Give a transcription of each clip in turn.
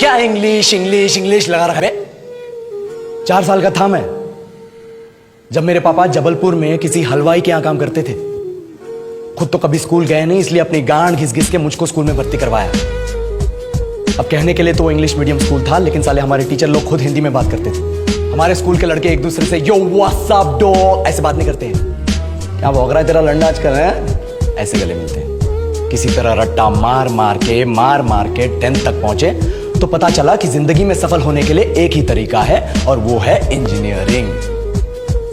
क्या English English English लगा रखा है? 4 साल का था मैं जब मेरे पापा जबलपुर में किसी हलवाई के यहां काम करते थे। खुद तो कभी स्कूल गए नहीं, इसलिए अपनी गांड घिस घिस के मुझको स्कूल में भर्ती करवाया। अब कहने के लिए तो वो इंग्लिश मीडियम स्कूल था, लेकिन साले हमारे टीचर लोग खुद हिंदी में बात करते थे। हमारे स्कूल के लड़के एक दूसरे से यो व्हाट्स अप डॉग ऐसे बात नहीं करते हैं। क्या भौंक रहा है तेरा लंडा आजकल है? ऐसे गले मिलते हैं। किसी तरह रट्टा मार मार के 10th तक पहुंचे तो पता चला कि जिंदगी में सफल होने के लिए एक ही तरीका है और वो है इंजीनियरिंग।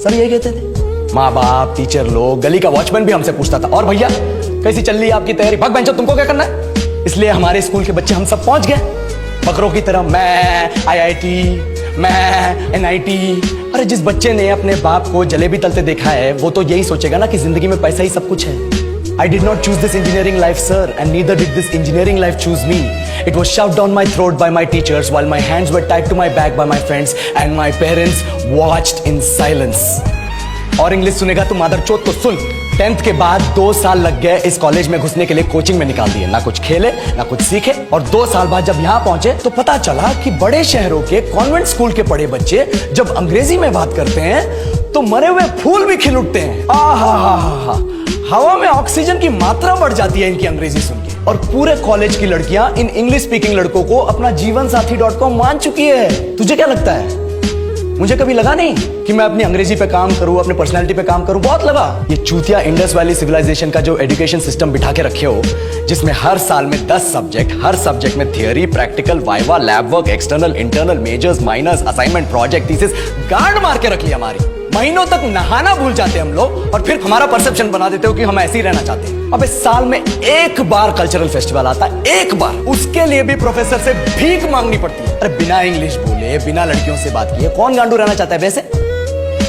सब यही कहते थे, माँ बाप, टीचर लोग, गली का वॉचमैन भी हमसे पूछता था, और भैया कैसी चल रही है आपकी तैयारी? भाग बेंचो, तुमको क्या करना है? इसलिए हमारे स्कूल के बच्चे हम सब पहुंच गए बकरों की तरह। मैं IIT, मैं NIT। अरे जिस बच्चे ने अपने बाप को जलेबी तलते देखा है वो तो यही सोचेगा ना कि जिंदगी में पैसा ही सब कुछ है। I did not choose this engineering life, sir, and neither did this engineering life choose me. It was shoved down my throat by my teachers while my hands were tied to my back by my friends and my parents watched in silence. और English सुनेगा तो मादरचोद तो सुन। 10th के बाद 2 साल लग गए इस कॉलेज में घुसने के लिए, कोचिंग में निकाल दिए। ना कुछ खेले ना कुछ सीखे, और 2 साल बाद जब यहाँ पहुंचे तो पता चला कि बड़े शहरों के कॉन्वेंट स्कूल के पढ़े बच्चे जब अंग्रेजी में बात करते हैं तो मरे हुए फूल भी खिल उठते हैं। आहा, हवा में ऑक्सीजन की मात्रा बढ़ जाती है इनकी अंग्रेजी सुन के। और पूरे कॉलेज की लड़कियां इन इंग्लिश स्पीकिंग लड़कों को अपना जीवनसाथी.com मान चुकी है। तुझे क्या लगता है? मुझे कभी लगा नहीं कि मैं अपनी अंग्रेजी पे काम करूं, अपने पर्सनालिटी पे काम करूं। बहुत लगा। ये चूतिया इंडस वैली सिविलाइजेशन का जो एजुकेशन सिस्टम बिठा के रखे हो, जिसमें हर साल में 10 सब्जेक्ट, हर सब्जेक्ट में theory, practical, viva, lab work, external, internal, majors, minors, assignment, project, thesis, गांड मार के रख लिया हमारी। महीनों तक नहाना भूल जाते हैं हम लोग, और फिर हमारा परसेप्शन बना देते हो कि हम ऐसे ही रहना चाहते हैं। अब इस साल में एक बार कल्चरल फेस्टिवल आता है, एक बार, उसके लिए भी प्रोफेसर से भीख मांगनी पड़ती है। अरे बिना इंग्लिश बोले, बिना लड़कियों से बात किए कौन गांडू रहना चाहता है वैसे?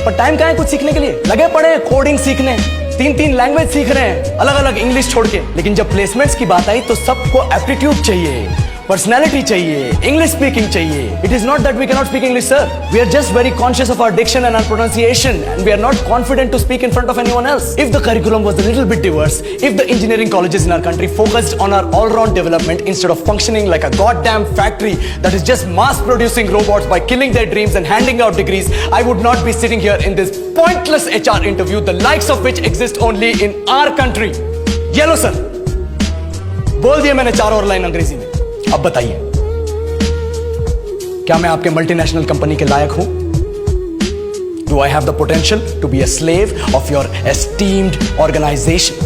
पर टाइम कहाँ है कुछ सीखने के लिए? लगे पड़े कोडिंग सीखने, 3 लैंग्वेज सीख रहे हैं अलग अलग इंग्लिश छोड़ के। लेकिन जब प्लेसमेंट्स की बात आई तो सबको एप्टीट्यूड चाहिए, पर्सनैलिटी चाहिए, इंग्लिश स्पीकिंग चाहिए। It is not that we cannot speak English, sir. We are just very conscious of our diction and our pronunciation, and we are not confident to speak in front of anyone else. If the curriculum was a little bit diverse, if the engineering colleges in our country focused on our all-round development instead of functioning like a goddamn factory that is just mass-producing robots by killing their dreams and handing out degrees, I would not be sitting here in this pointless HR interview, the likes of which exist only in our country. Yellow, sir. बोल दिया मैंने 4 और line अंग्रेजी में। अब बताइए, क्या मैं आपके मल्टीनेशनल कंपनी के लायक हूं? Do I have the potential to be a slave of your esteemed organization?